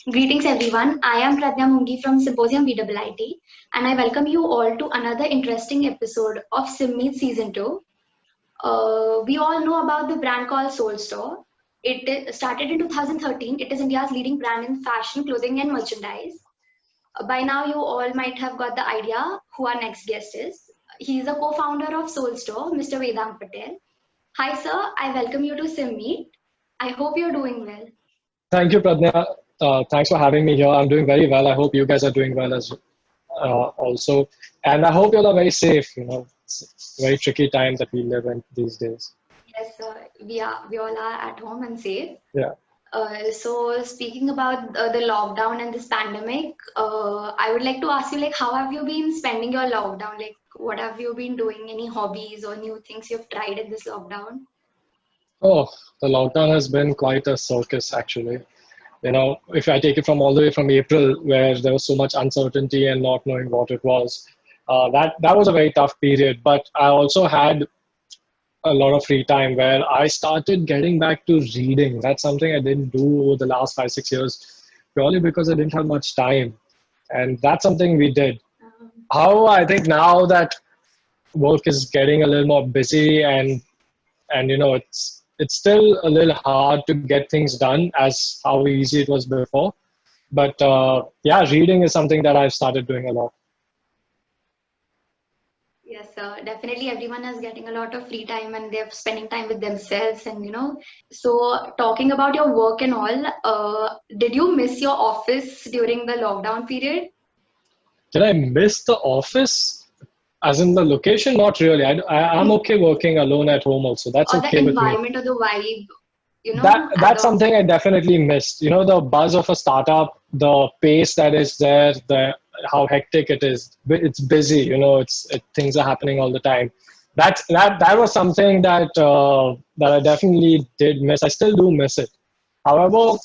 Greetings everyone. I am Pradnya Mungi from Symposium VIIT and I welcome you all to another interesting episode of SimMeet Season 2. We all know about the brand called Soul Store. Started in 2013. It is India's leading brand in fashion, clothing and merchandise. By now you all might have got the idea who our next guest is. He is a co-founder of Soul Store, Mr. Vedant Patel. Hi sir, I welcome you to SimMeet. I hope you're doing well. Thank you, Pradnya. Thanks for having me here. I'm doing very well. I hope you guys are doing well as also. And I hope you all are very safe. It's a very tricky time that we live in these days. Yes, we all are at home and safe. Yeah. So speaking about the lockdown and this pandemic, I would like to ask you, like, how have you been spending your lockdown? Like, what have you been doing? Any hobbies or new things you've tried in this lockdown? Oh, the lockdown has been quite a circus, actually. If I take it from all the way from April, where there was so much uncertainty and not knowing what it was, that was a very tough period. But I also had a lot of free time where I started getting back to reading. That's something I didn't do over the last 5, 6 years, purely because I didn't have much time. And that's something we did. However, I think now that work is getting a little more busy and it's still a little hard to get things done as how easy it was before. But yeah, reading is something that I've started doing a lot. Yes, definitely everyone is getting a lot of free time and they're spending time with themselves and So talking about your work and all, did you miss your office during the lockdown period? Did I miss the office? As in the location? Not really. I'm okay working alone at home also. That's Or the okay with me. environment or the vibe, at That's the office? something I definitely missed. The buzz of a startup, the pace that is there, the how hectic it is. It's busy. Things are happening all the time. That was something that I definitely did miss. I still do miss it. However,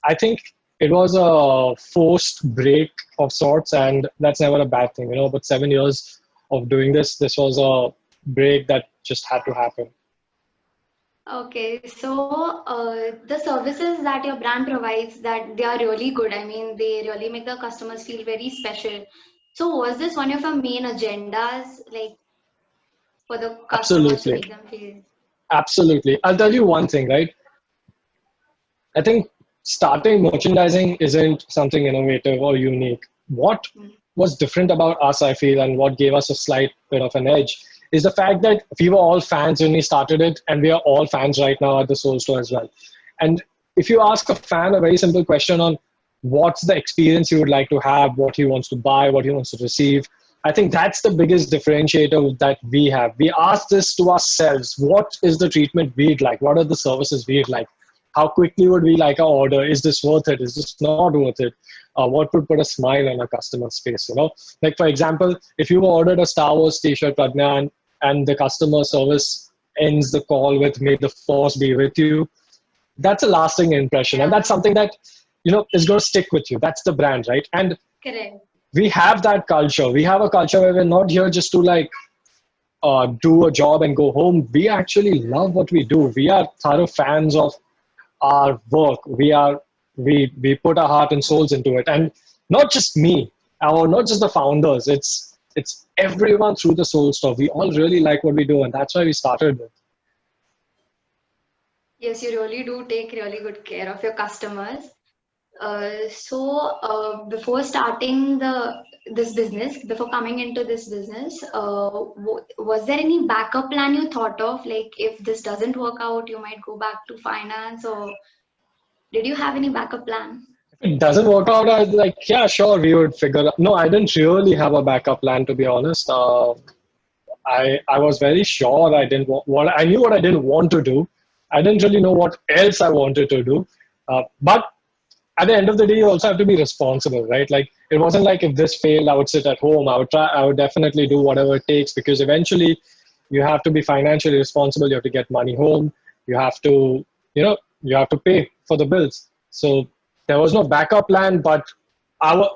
I think it was a forced break of sorts, and that's never a bad thing. But 7 years of doing this was a break that just had to happen. Okay, so the services that your brand provides, that they are really good. I mean, they really make the customers feel very special. So was this one of your main agendas, like for the customers to Absolutely. make them feel? Absolutely. I'll tell you one thing, right? I think starting merchandising isn't something innovative or unique. What Mm. was different about us, I feel, and what gave us a slight bit of an edge is the fact that we were all fans when we started it, and we are all fans right now at the Soul Store as well. And if you ask a fan a very simple question on what's the experience he would like to have, what he wants to buy, what he wants to receive, I think that's the biggest differentiator that we have. We ask this to ourselves: what is the treatment we'd like? What are the services we'd like? How quickly would we like our order? Is this worth it? Is this not worth it? What would put a smile on a customer's face? Like for example, if you ordered a Star Wars T-shirt, Pradnya, and the customer service ends the call with "May the Force be with you," that's a lasting impression, and Yeah, that's something that is going to stick with you. That's the brand, right? And correct. we have that culture. We have a culture where we're not here just to like do a job and go home. We actually love what we do. We are thorough fans of our work. We put our heart and souls into it, and not just me, or not just the founders. It's everyone through the Soul Store. We all really like what we do, and that's why we started it. Yes, you really do take really good care of your customers. So before starting this business, before coming into this business, was there any backup plan you thought of? Like if this doesn't work out, you might go back to finance, or did you have any backup plan? If it doesn't work out, I was like, yeah, sure, we would figure out. No, I didn't really have a backup plan, to be honest. I was very sure I didn't want what I knew what I didn't want to do. I didn't really know what else I wanted to do. But at the end of the day, you also have to be responsible, right? Like it wasn't like if this failed, I would sit at home. I would definitely do whatever it takes, because eventually you have to be financially responsible. You have to get money home. You have to, you have to pay for the bills. So there was no backup plan, but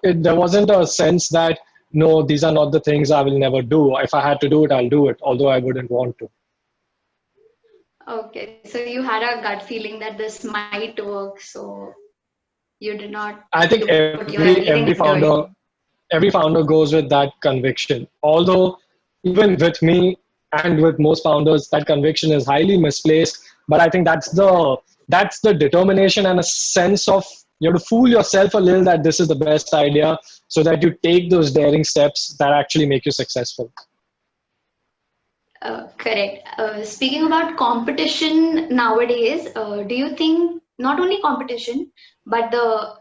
there wasn't a sense that no, these are not the things I will never do. If I had to do it, I'll do it, although I wouldn't want to. Okay, so you had a gut feeling that this might work. So You did not I think put your everything into it. every founder goes with that conviction. Although even with me and with most founders, that conviction is highly misplaced. But I think that's the determination and a sense of you have to fool yourself a little that this is the best idea, so that you take those daring steps that actually make you successful. Correct. Speaking about competition nowadays, do you think not only competition, but the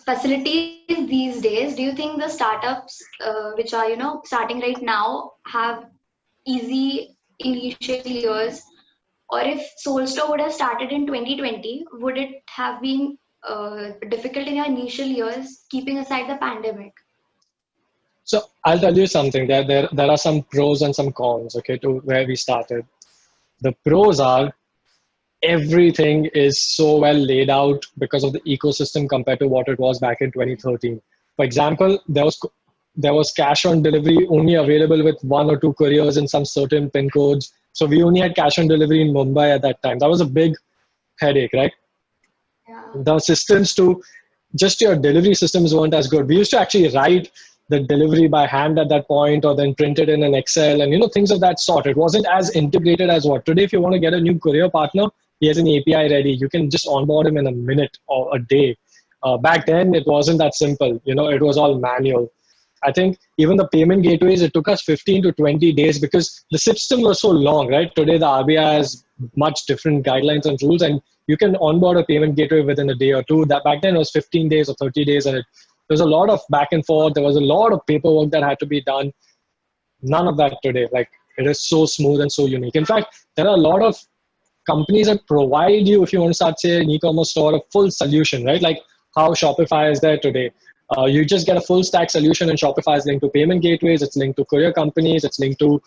facilities these days, do you think the startups which are, starting right now have easy initial years? Or if Soulstore would have started in 2020, would it have been difficult in your initial years, keeping aside the pandemic? So I'll tell you something. There are some pros and some cons. Okay, to where we started. The pros are everything is so well laid out because of the ecosystem compared to what it was back in 2013. For example, there was cash on delivery only available with one or two couriers in some certain pin codes. So we only had cash on delivery in Mumbai at that time. That was a big headache, right? Yeah. The systems to just your delivery systems weren't as good. We used to actually write the delivery by hand at that point, or then print it in an Excel, and things of that sort. It wasn't as integrated as what today. If you want to get a new courier partner, he has an API ready. You can just onboard him in a minute or a day. Back then, it wasn't that simple. It was all manual. I think even the payment gateways, it took us 15 to 20 days because the system was so long, right? Today, the RBI has much different guidelines and rules, and you can onboard a payment gateway within a day or two. That back then it was 15 days or 30 days, and there was a lot of back and forth. There was a lot of paperwork that had to be done. None of that today. Like, it is so smooth and so unique. In fact, there are a lot of companies that provide you, if you want to start, say, an e-commerce store, a full solution, right? Like how Shopify is there today. You just get a full stack solution, and Shopify is linked to payment gateways, it's linked to courier companies, it's linked to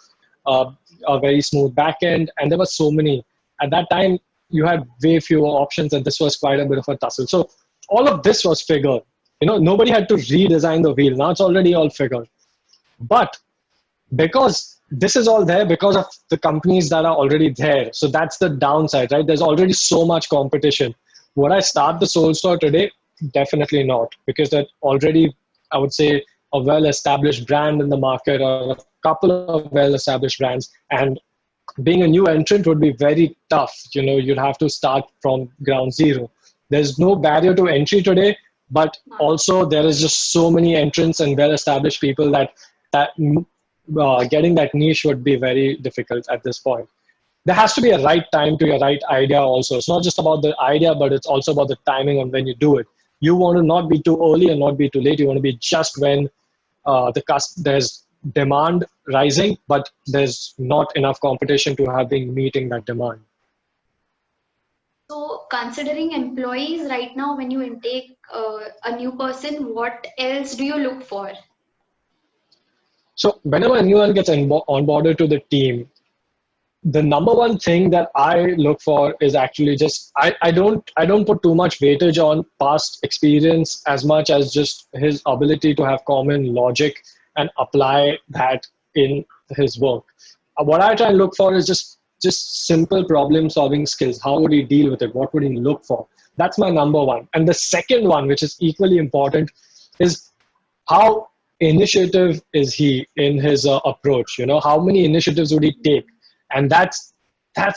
a very smooth backend, and there were so many. At that time, you had way fewer options, and this was quite a bit of a tussle. So all of this was figured. Nobody had to redesign the wheel. Now it's already all figured. But because this is all there because of the companies that are already there. So that's the downside, right? There's already so much competition. Would I start the Soulstore today? Definitely not, because that already, I would say, a well-established brand in the market, or a couple of well-established brands. And being a new entrant would be very tough. You'd have to start from ground zero. There's no barrier to entry today, but also there is just so many entrants and well-established people that getting that niche would be very difficult at this point. There has to be a right time to your right idea also. It's not just about the idea, but it's also about the timing on when you do it. You want to not be too early and not be too late. You want to be just when there's demand rising, but there's not enough competition to have been meeting that demand. So considering employees right now, when you intake a new person, what else do you look for? So whenever anyone gets onboarded to the team, the number one thing that I look for is actually just I don't put too much weightage on past experience as much as just his ability to have common logic and apply that in his work. What I try and look for is just simple problem solving skills. How would he deal with it? What would he look for? That's my number one. And the second one, which is equally important, is how initiative is he in his approach. How many initiatives would he take? And that's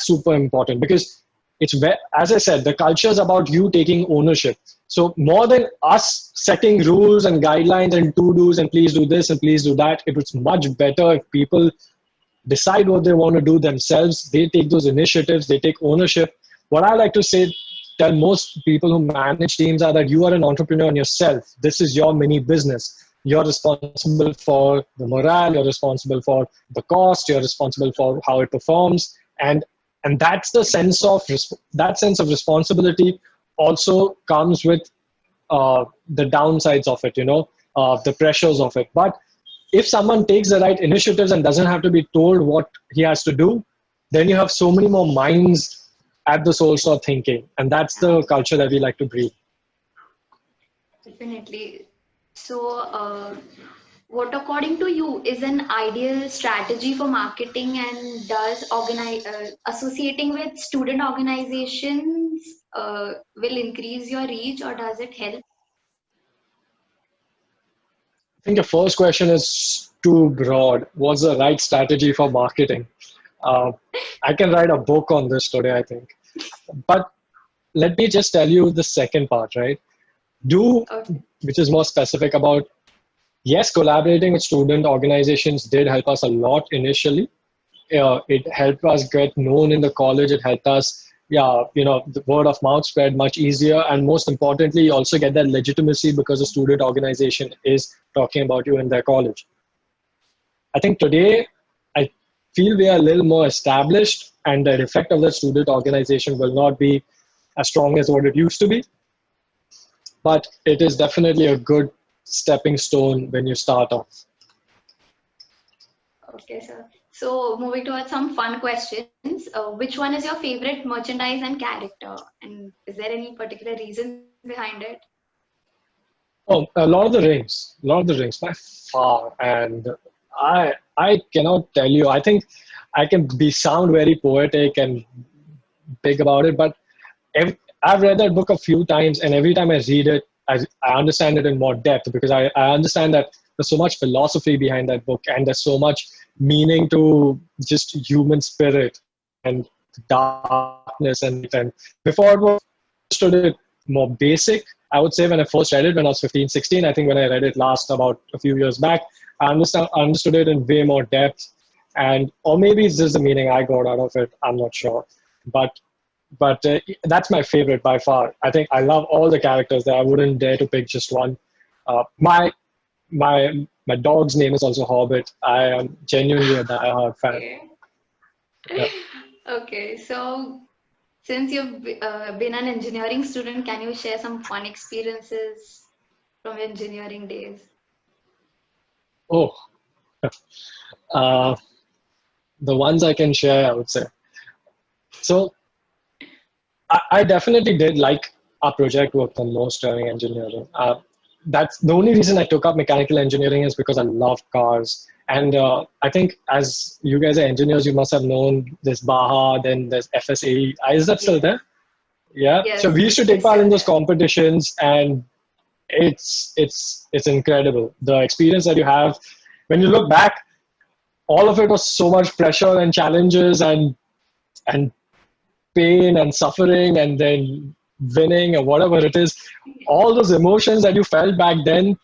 super important, because as I said, the culture is about you taking ownership. So more than us setting rules and guidelines and to-dos and please do this and please do that, it was much better if people decide what they want to do themselves. They take those initiatives, they take ownership. What I like to tell most people who manage teams are that you are an entrepreneur in yourself. This is your mini business. You're responsible for the morale, you're responsible for the cost, you're responsible for how it performs. And that's the sense of responsibility also comes with the downsides of it, the pressures of it. But if someone takes the right initiatives and doesn't have to be told what he has to do, then you have so many more minds at the Soulstore thinking. And that's the culture that we like to breed. Definitely. So, what according to you is an ideal strategy for marketing, and does associating with student organizations will increase your reach, or does it help? I think the first question is too broad. What's the right strategy for marketing? Uh, I can write a book on this today, I think. But let me just tell you the second part, right? Okay. Which is more specific about, yes, collaborating with student organizations did help us a lot initially. It helped us get known in the college. It helped us, the word of mouth spread much easier. And most importantly, you also get that legitimacy because the student organization is talking about you in their college. I think today, I feel we are a little more established, and the effect of the student organization will not be as strong as what it used to be. But it is definitely a good stepping stone when you start off. Okay, sir. So moving towards some fun questions. Which one is your favorite merchandise and character? And is there any particular reason behind it? Oh, Lord of the Rings by far, and I cannot tell you. I think I can be sound very poetic and big about it, but I've read that book a few times, and every time I read it, I understand it in more depth because I understand that there's so much philosophy behind that book, and there's so much meaning to just human spirit and darkness and before it was understood it more basic. I would say when I first read it when I was 15, 16, I think when I read it last about a few years back, understood it in way more depth. And or maybe it's just the meaning I got out of it. I'm not sure. But that's my favorite by far. I think I love all the characters there. I wouldn't dare to pick just one. My dog's name is also Hobbit. I am genuinely a diehard fan. Okay. Yeah. Okay, so since you've been an engineering student, can you share some fun experiences from your engineering days? Oh, uh, the ones I can share, I would say. So I definitely did like our project work the most during engineering. That's the only reason I took up mechanical engineering is because I love cars. And I think as you guys are engineers, you must have known this Baha, then there's FSAE. Is that still Yes, there? Yeah. So yes, we used to take it's part in still those there. competitions, and it's incredible. The experience that you have when you look back, all of it was so much pressure and challenges and pain and suffering and then winning or whatever it is, all those emotions that you felt back then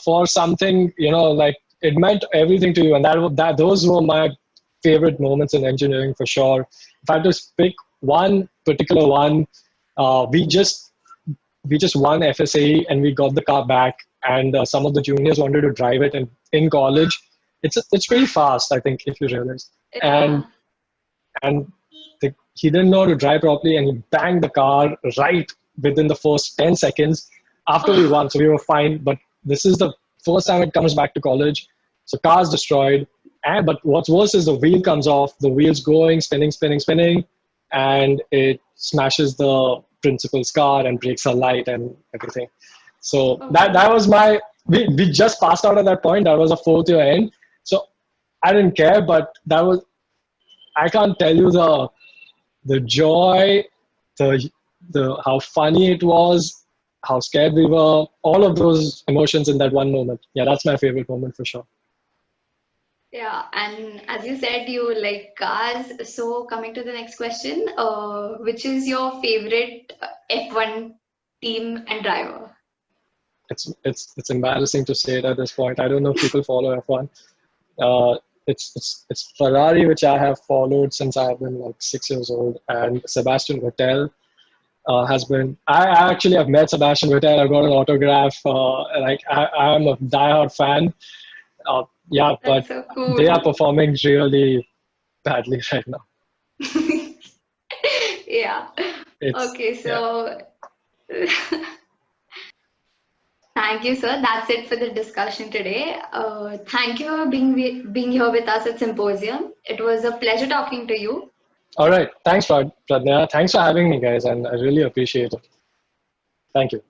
for something, like it meant everything to you. And those were my favorite moments in engineering for sure. If I had to pick one particular one, we just won FSA and we got the car back, and some of the juniors wanted to drive it in college. It's pretty fast, I think, if you realize. And Yeah. and he didn't know how to drive properly, and he banged the car right within the first 10 seconds after we Oh, won. So we were fine. But this is the first time it comes back to college. So car's destroyed. But what's worse is the wheel comes off, the wheel's going, spinning, spinning, spinning, and it smashes the principal's car and breaks her light and everything. So that oh, was we just passed out at that point. That was a fourth year end. So I didn't care, but I can't tell you the joy, the how funny it was, how scared we were, all of those emotions in that one moment. Yeah, that's my favorite moment for sure. yeah. And as you said, you like cars. So coming to the next question, which is your favorite F1 team and driver? It's embarrassing to say it at this point. I don't know if people follow F1. Uh, it's Ferrari, which I have followed since I've been like 6 years old, and Sebastian Vettel has been. I actually have met Sebastian Vettel. I got an autograph. I'm a diehard fan. Yeah, That's but so they are cool. performing really badly right now. Yeah. It's Okay, yeah. so thank you, sir. That's it for the discussion today. Thank you for being here with us at Symposium. It was a pleasure talking to you. All right. Thanks, Pradnya. Thanks for having me, guys, and I really appreciate it. Thank you.